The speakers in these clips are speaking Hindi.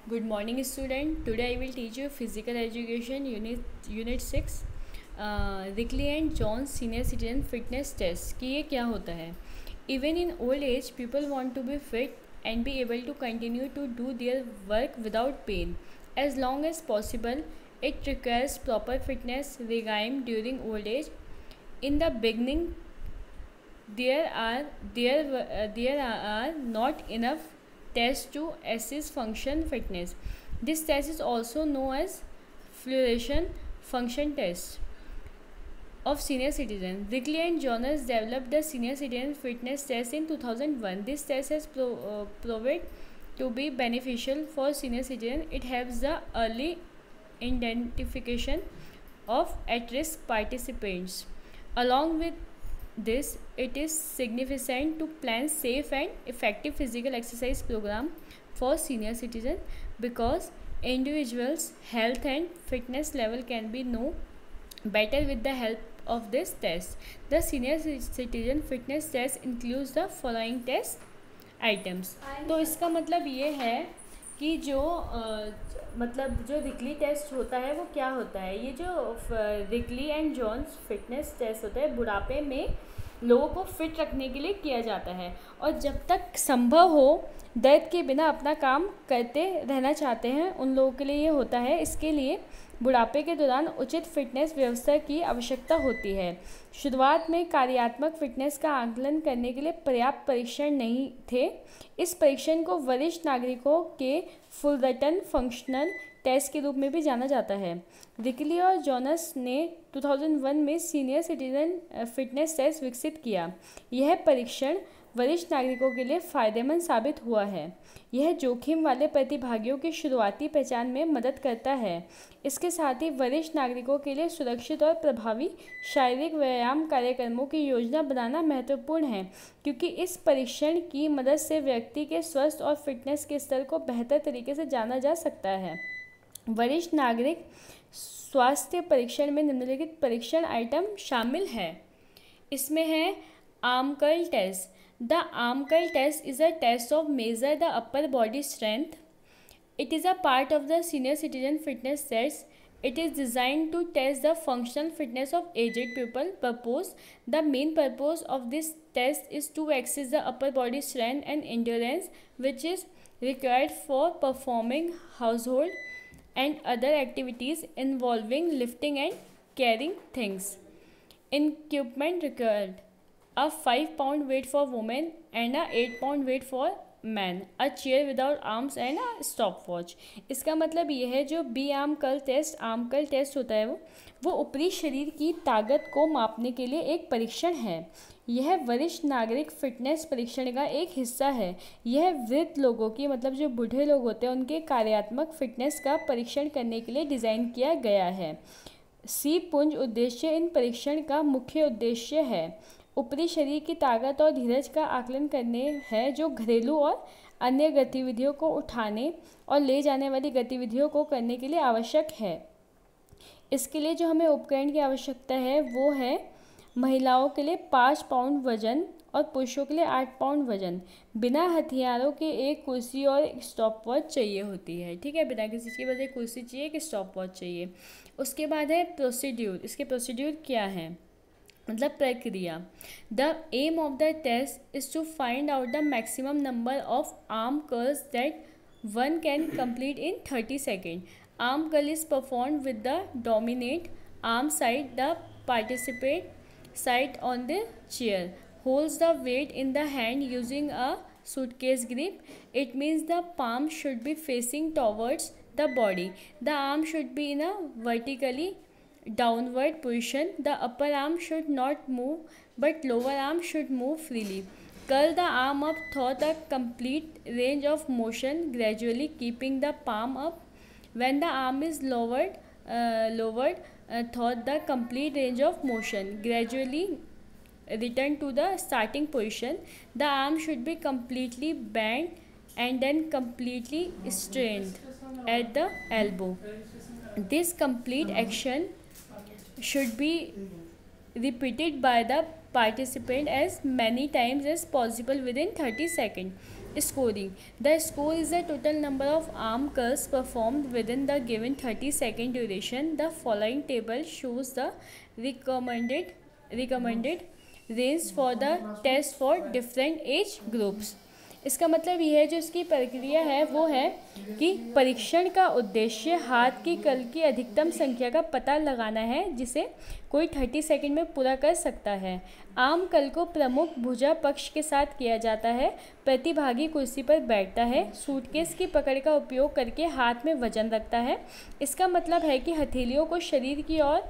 Good morning, student. Today I will teach you physical education unit 6 Rikli and Jones senior citizen fitness test कि ये क्या होता है. Even in old age people want to be fit and be able to continue to do their work without pain as long as possible. It requires proper fitness regime during old age. In the beginning, there are not enough tests to assess function fitness. This test is also known as fluorescein function test of senior citizen. Wrigley and Jonas developed the senior citizen fitness test in 2001. This test has proved to be beneficial for senior citizen. It helps the early identification of at-risk participants. Along with this, it is significant to plan safe and effective physical exercise program for senior citizens because individuals' health and fitness level can be known better with the help of this test. The senior citizen fitness test includes the following test items. तो इसका मतलब ये है कि जो रिकली टेस्ट होता है वो क्या होता है. ये जो Rikli and Jones fitness test होता है बुढ़ापे में लोगों को फिट रखने के लिए किया जाता है और जब तक संभव हो दर्द के बिना अपना काम करते रहना चाहते हैं उन लोगों के लिए ये होता है. इसके लिए बुढ़ापे के दौरान उचित फिटनेस व्यवस्था की आवश्यकता होती है. शुरुआत में कार्यात्मक फिटनेस का आकलन करने के लिए पर्याप्त परीक्षण नहीं थे. इस परीक्षण को वरिष्ठ नागरिकों के फुलरटन फंक्शनल टेस्ट के रूप में भी जाना जाता है. रिकली और जॉनस ने 2001 में सीनियर सिटीजन फिटनेस टेस्ट विकसित किया. यह परीक्षण वरिष्ठ नागरिकों के लिए फ़ायदेमंद साबित हुआ है. यह जोखिम वाले प्रतिभागियों की शुरुआती पहचान में मदद करता है. इसके साथ ही वरिष्ठ नागरिकों के लिए सुरक्षित और प्रभावी शारीरिक व्यायाम कार्यक्रमों की योजना बनाना महत्वपूर्ण है क्योंकि इस परीक्षण की मदद से व्यक्ति के स्वास्थ्य और फिटनेस के स्तर को बेहतर तरीके से जाना जा सकता है. वरिष्ठ नागरिक स्वास्थ्य परीक्षण में निम्नलिखित परीक्षण आइटम शामिल है. इसमें है arm curl test. The arm curl test is a test of measure the upper body strength. It is a part of the senior citizen fitness test. It is designed to test the functional fitness of aged people. The main purpose of this test is to assess the upper body strength and endurance which is required for performing household and other activities involving lifting and carrying things. Equipment required: a 5-pound weight for women and a 8-pound weight for men, a chair without arms and a stopwatch. इसका मतलब ये है जो आर्म कर्ल टेस्ट होता है वो ऊपरी शरीर की ताकत को मापने के लिए एक परीक्षण है. यह वरिष्ठ नागरिक फिटनेस परीक्षण का एक हिस्सा है. यह वृद्ध लोगों की जो बूढ़े लोग होते हैं उनके कार्यात्मक फिटनेस का परीक्षण करने के लिए डिज़ाइन किया गया है. सी पुंज उद्देश्य इन परीक्षण का मुख्य उद्देश्य है ऊपरी शरीर की ताकत और धीरज का आकलन करने है जो घरेलू और अन्य गतिविधियों को उठाने और ले जाने वाली गतिविधियों को करने के लिए आवश्यक है. इसके लिए जो हमें उपकरण की आवश्यकता है वो है महिलाओं के लिए 5 पाउंड वजन और पुरुषों के लिए 8 पाउंड वजन. बिना हथियारों के एक कुर्सी और एक स्टॉप वॉच चाहिए होती है. ठीक है, बिना किसी चीज़ की बस एक कुर्सी चाहिए, एक स्टॉप वॉच चाहिए. उसके बाद है प्रोसीड्यूर. इसके प्रोसीड्यूर क्या है प्रक्रिया. The aim of the test is to find out the maximum number of arm curls that one can complete in 30 second. Arm curl is performed with the dominate arm side. The participate side on the chair holds the weight in the hand using a suitcase grip. It means the palm should be facing towards the body. The arm should be in a vertically downward position. The upper arm should not move but lower arm should move freely. Curl the arm up through the complete range of motion, gradually keeping the palm up. When the arm is lowered through the complete range of motion, gradually return to the starting position. The arm should be completely bent and then completely straightened at the elbow. This complete action should be repeated by the participant as many times as possible within 30 seconds. Scoring. The score is the total number of arm curls performed within the given 30-second duration. The following table shows the recommended range for the test for different age groups. इसका मतलब ये है, जो इसकी प्रक्रिया है वो है कि परीक्षण का उद्देश्य हाथ की कल की अधिकतम संख्या का पता लगाना है जिसे कोई 30 सेकंड में पूरा कर सकता है। आम कल को प्रमुख भुजा पक्ष के साथ किया जाता है। प्रतिभागी कुर्सी पर बैठता है, सूटकेस की पकड़ का उपयोग करके हाथ में वजन रखता है। इसका मतलब है कि हथेलियों को शरीर की ओर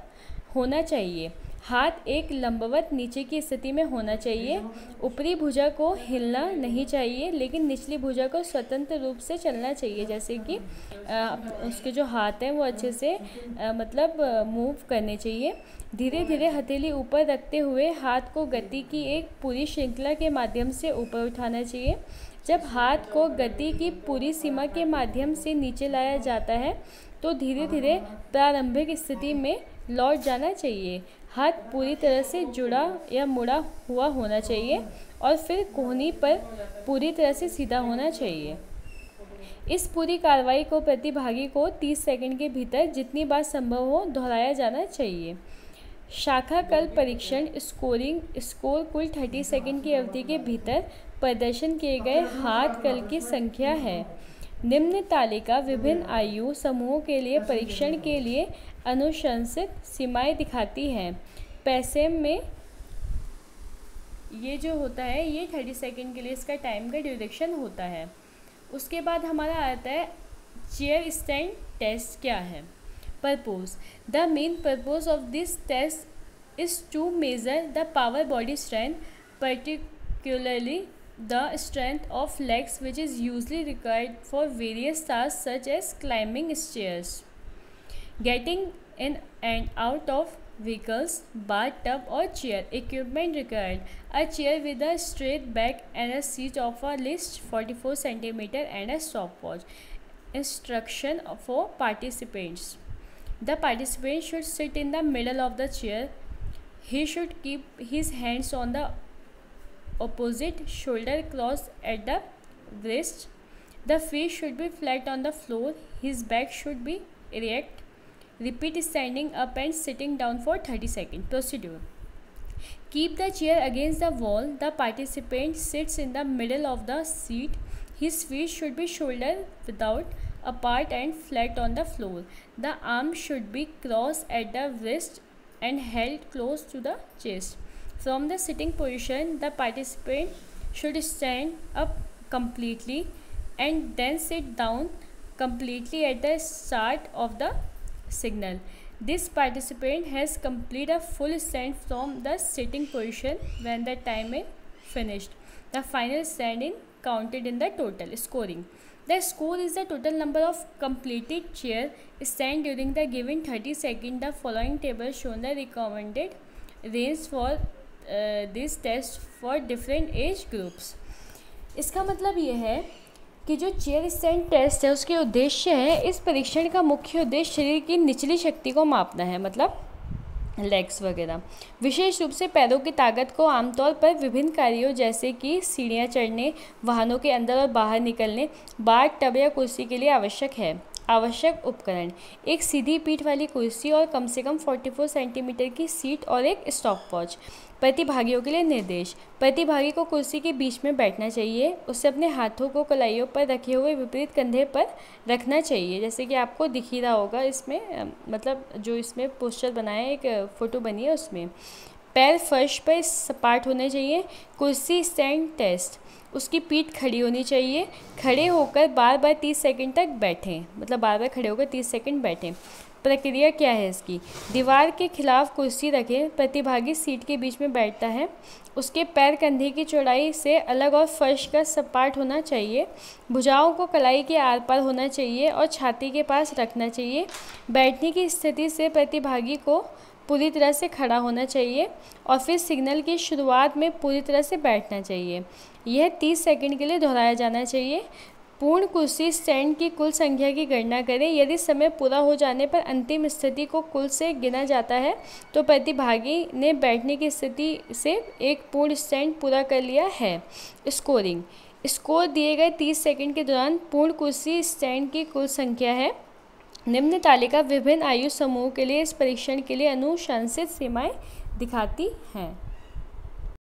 होना चाहिए, हाथ एक लंबवत नीचे की स्थिति में होना चाहिए। ऊपरी भुजा को हिलना नहीं चाहिए, लेकिन निचली भुजा को स्वतंत्र रूप से चलना चाहिए, जैसे कि उसके जो हाथ हैं वो अच्छे से मूव करने चाहिए। धीरे धीरे हथेली ऊपर रखते हुए हाथ को गति की एक पूरी श्रृंखला के माध्यम से ऊपर उठाना चाहिए। जब हाथ को गति की पूरी सीमा के माध्यम से नीचे लाया जाता है तो धीरे धीरे प्रारंभिक स्थिति में लौट जाना चाहिए। हाथ पूरी तरह से जुड़ा या मुड़ा हुआ होना चाहिए और फिर कोहनी पर पूरी तरह से सीधा होना चाहिए। इस पूरी कार्रवाई को प्रतिभागी को 30 सेकंड के भीतर जितनी बार संभव हो दोहराया जाना चाहिए। शाखा कल परीक्षण स्कोर कुल 30 सेकंड की अवधि के भीतर प्रदर्शन किए गए हाथ कल की संख्या है। निम्न तालिका विभिन्न आयु समूहों के लिए परीक्षण के लिए अनुशंसित सीमाएं दिखाती हैं। पैसे में ये जो होता है ये 30 सेकंड के लिए इसका टाइम का ड्यूरेशन होता है। उसके बाद हमारा आता है चेयर स्टैंड टेस्ट क्या है। Purpose. The main purpose of this test is to measure the power body strength, particularly the strength of legs, which is usually required for various tasks such as climbing stairs, getting in and out of vehicles, bathtub or chair. Equipment required: a chair with a straight back and a seat of at least 44 cm and a stopwatch. Instruction for participants: the participant should sit in the middle of the chair. He should keep his hands on the opposite shoulder crossed at the wrist. The feet should be flat on the floor. His back should be erect. Repeat standing up and sitting down for 30 seconds. Procedure: keep the chair against the wall. The participant sits in the middle of the seat. His feet should be shoulder without apart and flat on the floor. The arms should be crossed at the wrist and held close to the chest. From the sitting position, the participant should stand up completely and then sit down completely at the start of the signal. This participant has completed a full stand from the sitting position when the time is finished. The final stand is counted in the total. Scoring. The score is the total number of completed chair stand during the given 30 seconds. The following table shown the recommended range for this test for different age groups. इसका मतलब ये है कि जो चेयर स्टैंड टेस्ट है उसके उद्देश्य है, इस परीक्षण का मुख्य उद्देश्य शरीर की निचली शक्ति को मापना है, मतलब लेग्स वगैरह। विशेष रूप से पैरों की ताकत को आमतौर पर विभिन्न कार्यों जैसे कि सीढ़ियाँ चढ़ने, वाहनों के अंदर और बाहर निकलने, बाथ टब या कुर्सी के लिए आवश्यक है। आवश्यक उपकरण: एक सीधी पीठ वाली कुर्सी और कम से कम 44 सेंटीमीटर की सीट और एक स्टॉपवॉच। प्रतिभागियों के लिए निर्देश: प्रतिभागी को कुर्सी के बीच में बैठना चाहिए। उसे अपने हाथों को कलाइयों पर रखे हुए विपरीत कंधे पर रखना चाहिए, जैसे कि आपको दिख ही रहा होगा इसमें, मतलब जो इसमें पोस्टर बनाया है, एक फ़ोटो बनी है उसमें। पैर फर्श पर सपाट होने चाहिए। कुर्सी स्टैंड टेस्ट: उसकी पीठ खड़ी होनी चाहिए। खड़े होकर बार बार 30 सेकंड तक बैठें, मतलब बार बार खड़े होकर 30 सेकंड बैठें। प्रक्रिया क्या है इसकी? दीवार के खिलाफ कुर्सी रखें। प्रतिभागी सीट के बीच में बैठता है। उसके पैर कंधे की चौड़ाई से अलग और फर्श का सपाट होना चाहिए। भुजाओं को कलाई के आर पार होना चाहिए और छाती के पास रखना चाहिए। बैठने की स्थिति से प्रतिभागी को पूरी तरह से खड़ा होना चाहिए और फिर सिग्नल की शुरुआत में पूरी तरह से बैठना चाहिए। यह 30 सेकंड के लिए दोहराया जाना चाहिए। पूर्ण कुर्सी स्टैंड की कुल संख्या की गणना करें। यदि समय पूरा हो जाने पर अंतिम स्थिति को कुल से गिना जाता है तो प्रतिभागी ने बैठने की स्थिति से एक पूर्ण स्टैंड पूरा कर लिया है। स्कोरिंग: स्कोर दिए गए 30 सेकंड के दौरान पूर्ण कुर्सी स्टैंड की कुल संख्या है। निम्न तालिका विभिन्न आयु समूह के लिए इस परीक्षण के लिए अनुशंसित सीमाएं दिखाती हैं।